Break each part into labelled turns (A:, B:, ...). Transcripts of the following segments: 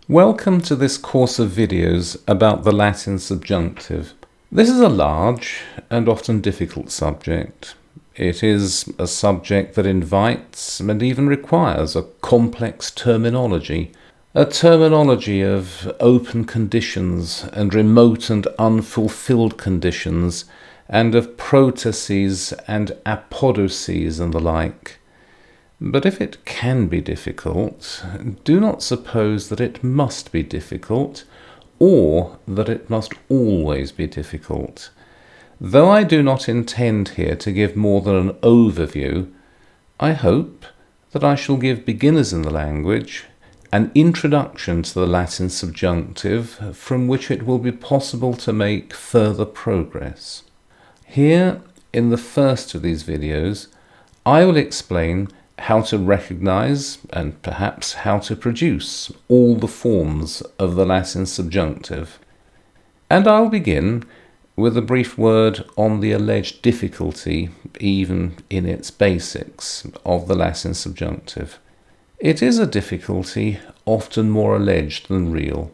A: Welcome to this course of videos about the Latin subjunctive. This is a large and often difficult subject. It is a subject that invites and even requires a complex terminology, a terminology of open conditions and remote and unfulfilled conditions, and of protoses and apodoses and the like. But if it can be difficult, do not suppose that it must be difficult, or that it must always be difficult. Though I do not intend here to give more than an overview, I hope that I shall give beginners in the language an introduction to the Latin subjunctive from which it will be possible to make further progress. Here, in the first of these videos, I will explain how to recognize and perhaps how to produce all the forms of the Latin subjunctive. And I'll begin with a brief word on the alleged difficulty, even in its basics, of the Latin subjunctive. It is a difficulty often more alleged than real.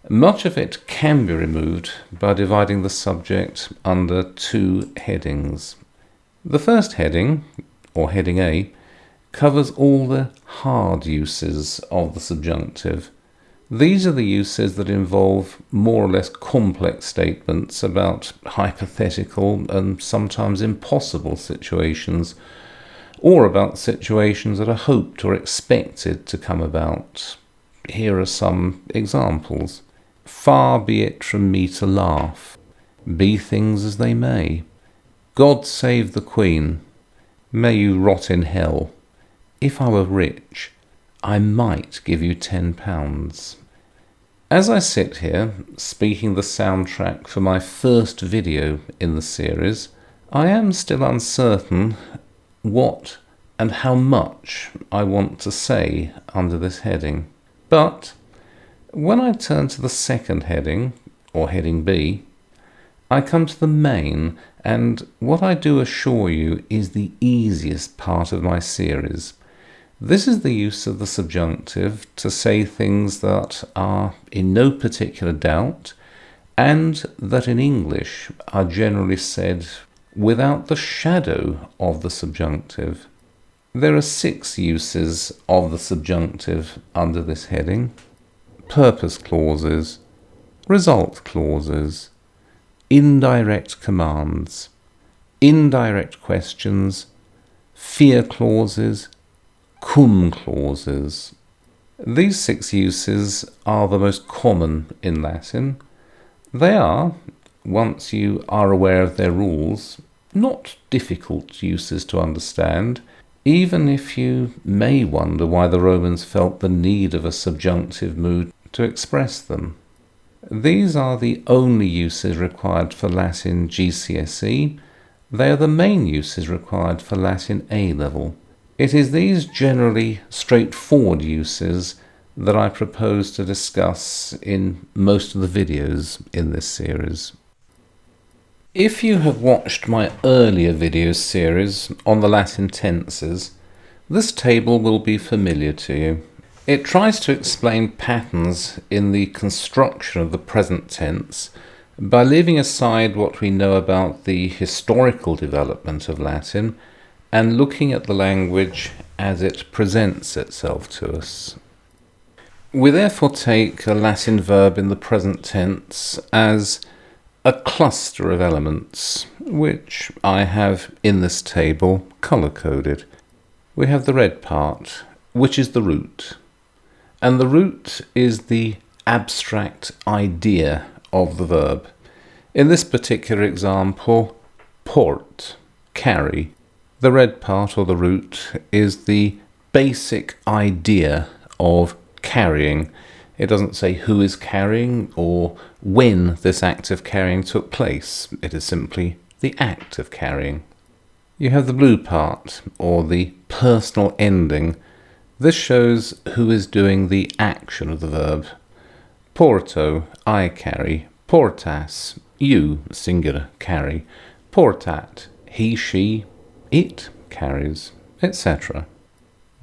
A: Much of it can be removed by dividing the subject under two headings. The first heading, or heading A, covers all the hard uses of the subjunctive. These are the uses that involve more or less complex statements about hypothetical and sometimes impossible situations, or about situations that are hoped or expected to come about. Here are some examples. Far be it from me to laugh. Be things as they may. God save the Queen. May you rot in hell. If I were rich, I might give you £10. As I sit here, speaking the soundtrack for my first video in the series, I am still uncertain what and how much I want to say under this heading. But when I turn to the second heading, or heading B, I come to the main, and what I do assure you is the easiest part of my series. This is the use of the subjunctive to say things that are in no particular doubt, and that in English are generally said without the shadow of the subjunctive. There are 6 uses of the subjunctive under this heading: purpose clauses, result clauses, indirect commands, indirect questions, fear clauses, cum clauses. These 6 uses are the most common in Latin. They are, once you are aware of their rules, not difficult uses to understand, even if you may wonder why the Romans felt the need of a subjunctive mood to express them. These are the only uses required for Latin GCSE. They are the main uses required for Latin A-level. It is these generally straightforward uses that I propose to discuss in most of the videos in this series. If you have watched my earlier video series on the Latin tenses, this table will be familiar to you. It tries to explain patterns in the construction of the present tense by leaving aside what we know about the historical development of Latin and looking at the language as it presents itself to us. We therefore take a Latin verb in the present tense as a cluster of elements, which I have in this table colour-coded. We have the red part, which is the root, and the root is the abstract idea of the verb. In this particular example, port, carry. The red part, or the root, is the basic idea of carrying. It doesn't say who is carrying or when this act of carrying took place. It is simply the act of carrying. You have the blue part, or the personal ending. This shows who is doing the action of the verb. Porto, I carry. Portas, you, singular, carry. Portat, he, she, it carries, etc.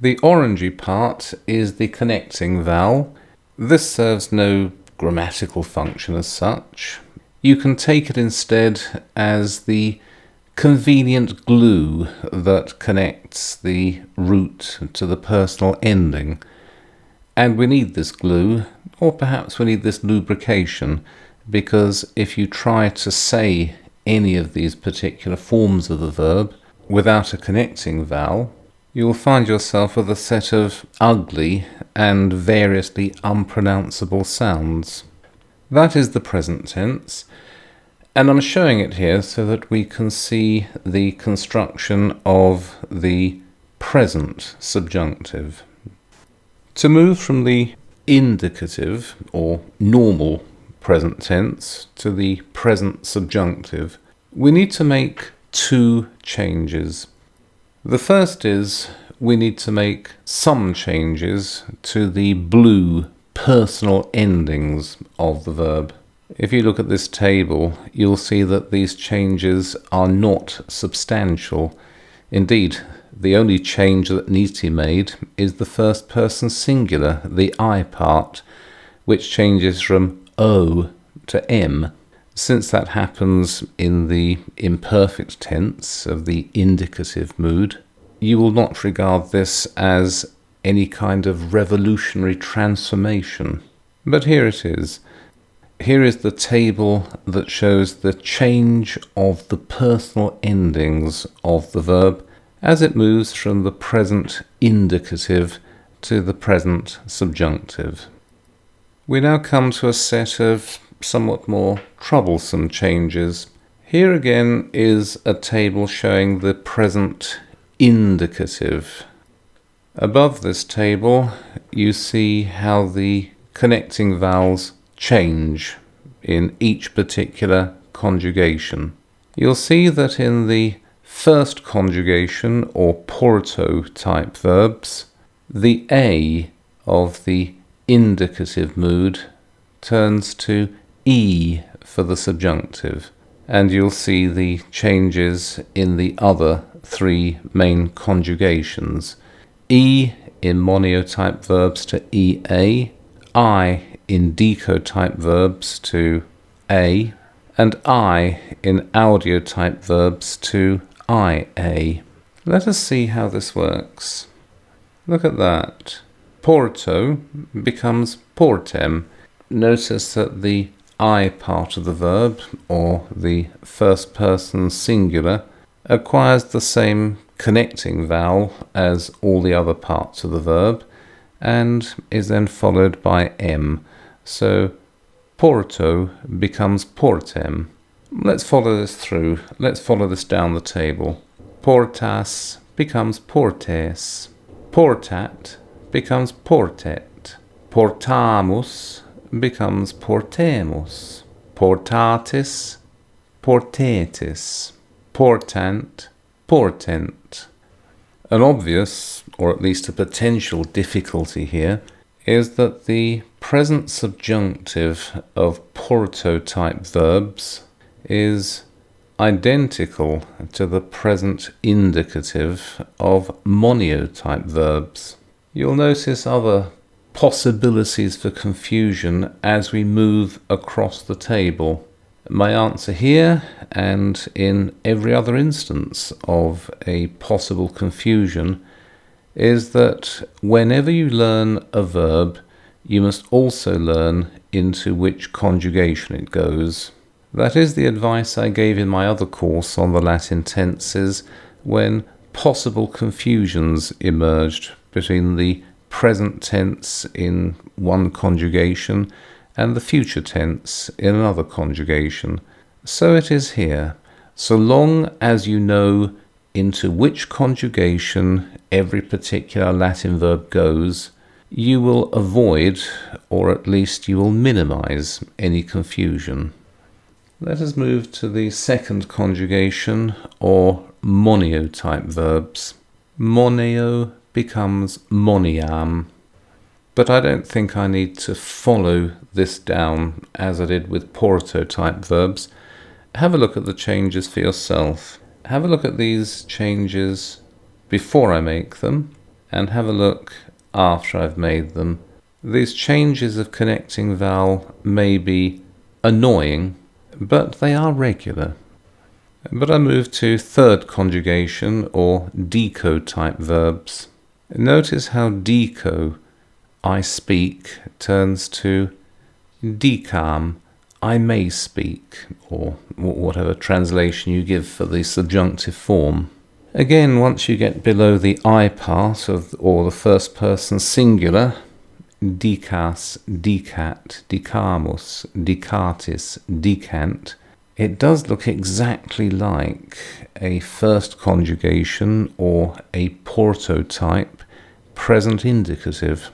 A: The orangey part is the connecting vowel. This serves no grammatical function as such. You can take it instead as the convenient glue that connects the root to the personal ending. And we need this glue, or perhaps we need this lubrication, because if you try to say any of these particular forms of the verb without a connecting vowel, you'll find yourself with a set of ugly and variously unpronounceable sounds. That is the present tense, and I'm showing it here so that we can see the construction of the present subjunctive. To move from the indicative or normal present tense to the present subjunctive, we need to make two changes. The first is we need to make some changes to the blue personal endings of the verb. If you look at this table, you'll see that these changes are not substantial. Indeed, the only change that needs to be made is the first person singular, the I part, which changes from O to M. Since that happens in the imperfect tense of the indicative mood, you will not regard this as any kind of revolutionary transformation. But here it is. Here is the table that shows the change of the personal endings of the verb as it moves from the present indicative to the present subjunctive. We now come to a set of somewhat more troublesome changes. Here again is a table showing the present indicative. Above this table you see how the connecting vowels change in each particular conjugation. You'll see that in the first conjugation, or porto type verbs, the A of the indicative mood turns to E for the subjunctive, and you'll see the changes in the other three main conjugations. E in monotype verbs to EA, I in decotype verbs to A, and I in audiotype verbs to IA. Let us see how this works. Look at that. Porto becomes portem. Notice that the I part of the verb, or the first person singular, acquires the same connecting vowel as all the other parts of the verb, and is then followed by M. So porto becomes portem. Let's follow this through. Let's follow this down the table. Portas becomes portes. Portat becomes portet. Portamus becomes portemus. Portatis, portetis. Portant, portent. An obvious, or at least a potential difficulty here, is that the present subjunctive of porto type verbs is identical to the present indicative of monotype verbs. You'll notice other possibilities for confusion as we move across the table. My answer here, and in every other instance of a possible confusion, is that whenever you learn a verb, you must also learn into which conjugation it goes. That is the advice I gave in my other course on the Latin tenses when possible confusions emerged between the present tense in one conjugation and the future tense in another conjugation. So it is here. So long as you know into which conjugation every particular Latin verb goes, you will avoid, or at least you will minimize, any confusion. Let us move to the second conjugation, or monotype verbs. Moneo becomes moniam. But I don't think I need to follow this down as I did with porto type verbs. Have a look at the changes for yourself. Have a look at these changes before I make them, and have a look after I've made them. These changes of connecting vowel may be annoying, but they are regular. But I move to third conjugation, or deco type verbs. Notice how deco, I speak, turns to decam, I may speak, or whatever translation you give for the subjunctive form. Again, once you get below the I part or the first person singular, decas, decat, decamus, decatis, decant, it does look exactly like a first conjugation or a Porto type present indicative.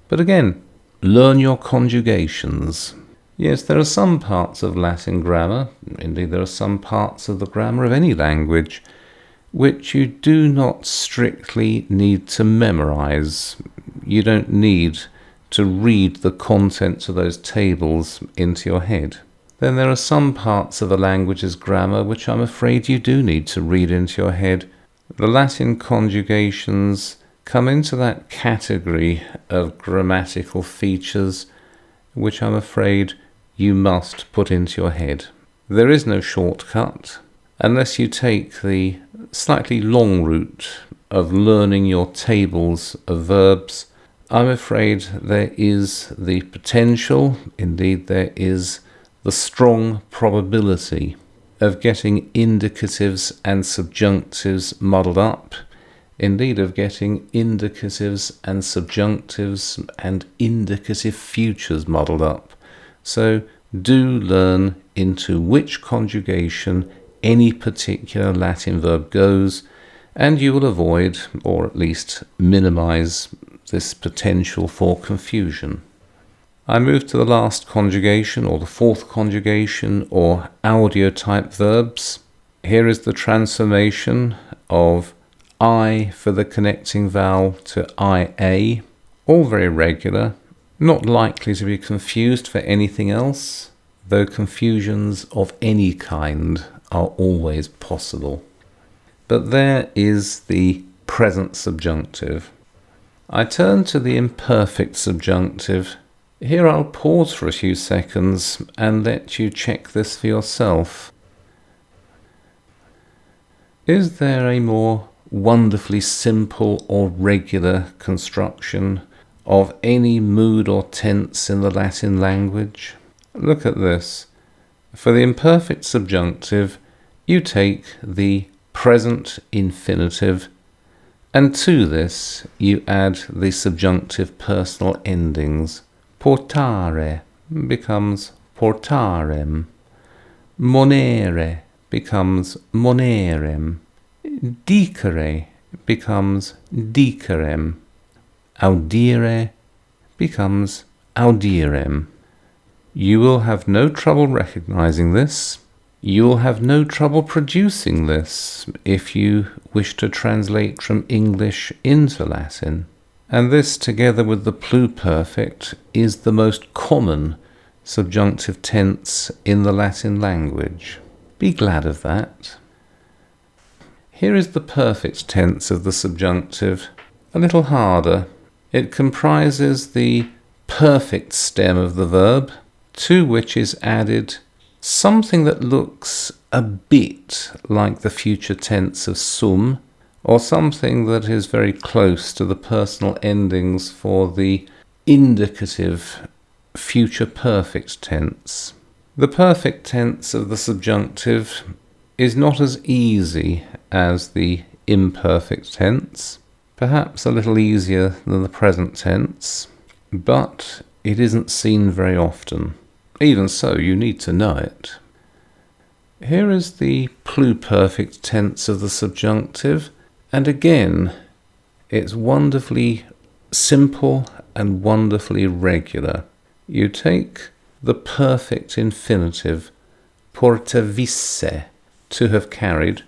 A: But again, learn your conjugations. Yes, there are some parts of Latin grammar, indeed there are some parts of the grammar of any language, which you do not strictly need to memorize. You don't need to read the contents of those tables into your head. Then there are some parts of a language's grammar which I'm afraid you do need to read into your head. The Latin conjugations come into that category of grammatical features which I'm afraid you must put into your head. There is no shortcut unless you take the slightly long route of learning your tables of verbs. I'm afraid there is the potential, indeed there is the strong probability of getting indicatives and subjunctives muddled up, indeed of getting indicatives and subjunctives and indicative futures muddled up. So do learn into which conjugation any particular Latin verb goes, and you will avoid, or at least minimize, this potential for confusion. I move to the last conjugation, or the fourth conjugation, or audio type verbs. Here is the transformation of I for the connecting vowel to IA, all very regular, not likely to be confused for anything else, though confusions of any kind are always possible. But there is the present subjunctive. I turn to the imperfect subjunctive. Here I'll pause for a few seconds and let you check this for yourself. Is there a more wonderfully simple or regular construction of any mood or tense in the Latin language? Look at this. For the imperfect subjunctive, you take the present infinitive, and to this you add the subjunctive personal endings. Portare becomes portarem. Monere becomes monerem. Dicere becomes dicerem. Audire becomes audirem. You will have no trouble recognizing this. You will have no trouble producing this if you wish to translate from English into Latin. And this, together with the pluperfect, is the most common subjunctive tense in the Latin language. Be glad of that. Here is the perfect tense of the subjunctive, a little harder. It comprises the perfect stem of the verb, to which is added something that looks a bit like the future tense of sum, or something that is very close to the personal endings for the indicative future perfect tense. The perfect tense of the subjunctive is not as easy as the imperfect tense, perhaps a little easier than the present tense, but it isn't seen very often. Even so, you need to know it. Here is the pluperfect tense of the subjunctive, and again, it's wonderfully simple and wonderfully regular. You take the perfect infinitive, portavisse, to have carried.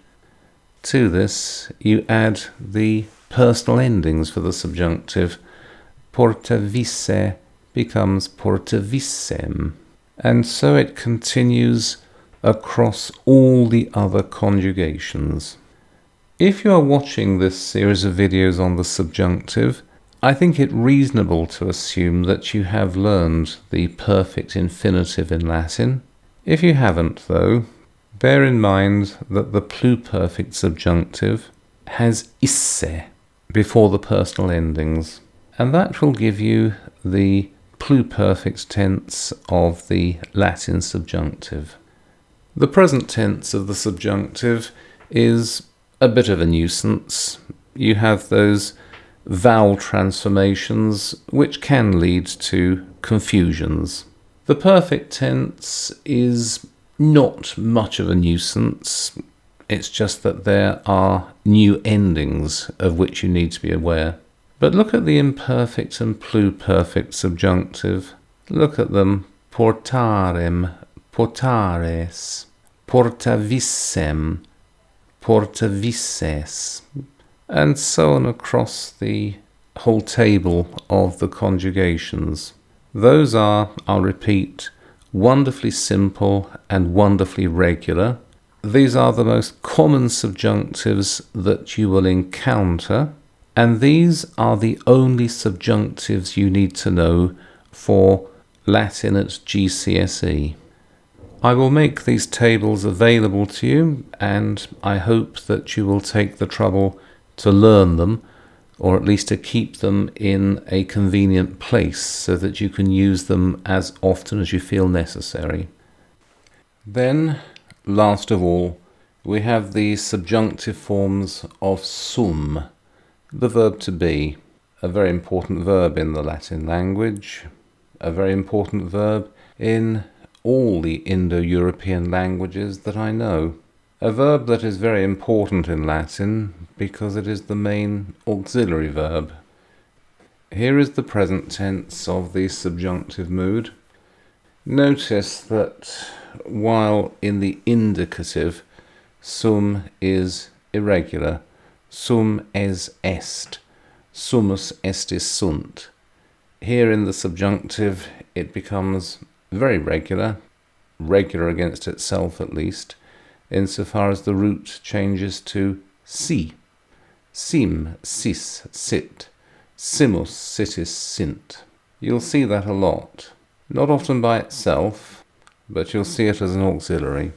A: To this, you add the personal endings for the subjunctive. Portavisse becomes portavissem. And so it continues across all the other conjugations. If you are watching this series of videos on the subjunctive, I think it reasonable to assume that you have learned the perfect infinitive in Latin. If you haven't, though, bear in mind that the pluperfect subjunctive has isse before the personal endings, and that will give you the pluperfect tense of the Latin subjunctive. The present tense of the subjunctive is a bit of a nuisance. You have those vowel transformations which can lead to confusions. The perfect tense is not much of a nuisance. It's just that there are new endings of which you need to be aware. But look at the imperfect and pluperfect subjunctive. Look at them. Portarem, portares, portavissem, portavisses, and so on across the whole table of the conjugations. Those are, I'll repeat, wonderfully simple and wonderfully regular. These are the most common subjunctives that you will encounter, and these are the only subjunctives you need to know for Latin at GCSE. I will make these tables available to you, and I hope that you will take the trouble to learn them, or at least to keep them in a convenient place so that you can use them as often as you feel necessary. Then, last of all, we have the subjunctive forms of sum, the verb to be, a very important verb in the Latin language, a very important verb in all the Indo-European languages that I know. A verb that is very important in Latin because it is the main auxiliary verb. Here is the present tense of the subjunctive mood. Notice that while in the indicative sum is irregular, sum es est, sumus estis sunt. Here in the subjunctive it becomes very regular against itself at least, insofar as the root changes to si. Sim, sis, sit. Simus, sitis, sint. You'll see that a lot. Not often by itself, but you'll see it as an auxiliary.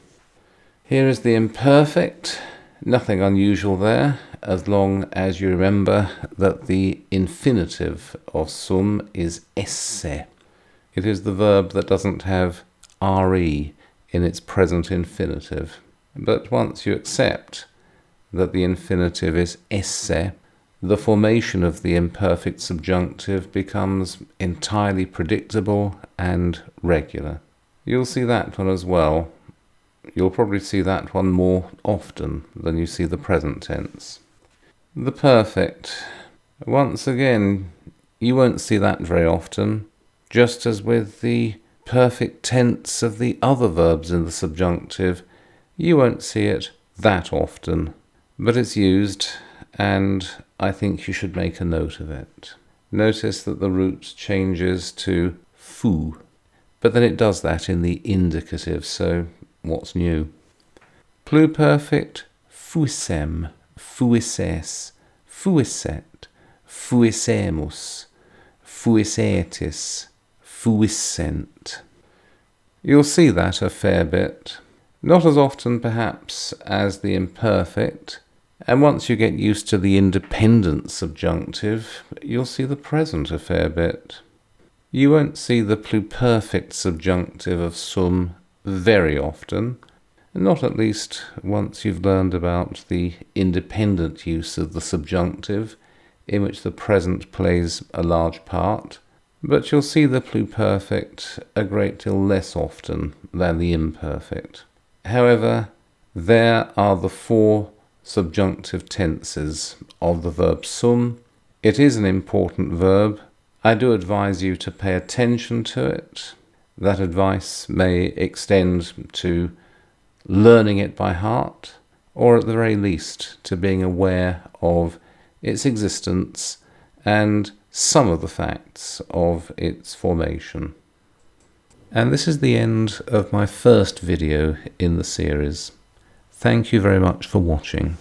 A: Here is the imperfect. Nothing unusual there, as long as you remember that the infinitive of sum is esse. It is the verb that doesn't have re in its present infinitive. But once you accept that the infinitive is esse, the formation of the imperfect subjunctive becomes entirely predictable and regular. You'll see that one as well. You'll probably see that one more often than you see the present tense. The perfect. Once again, you won't see that very often, just as with the perfect tense of the other verbs in the subjunctive, you won't see it that often, but it's used, and I think you should make a note of it. Notice that the root changes to fu, but then it does that in the indicative, so what's new? Pluperfect, fuissem, fuisses, fuisset, fuissemus, fuissetis, fuissent. You'll see that a fair bit. Not as often perhaps as the imperfect, and once you get used to the independent subjunctive, you'll see the present a fair bit. You won't see the pluperfect subjunctive of sum very often, not at least once you've learned about the independent use of the subjunctive, in which the present plays a large part, but you'll see the pluperfect a great deal less often than the imperfect. However, there are the four subjunctive tenses of the verb sum. It is an important verb. I do advise you to pay attention to it. That advice may extend to learning it by heart, or at the very least to being aware of its existence and some of the facts of its formation. And this is the end of my first video in the series. Thank you very much for watching.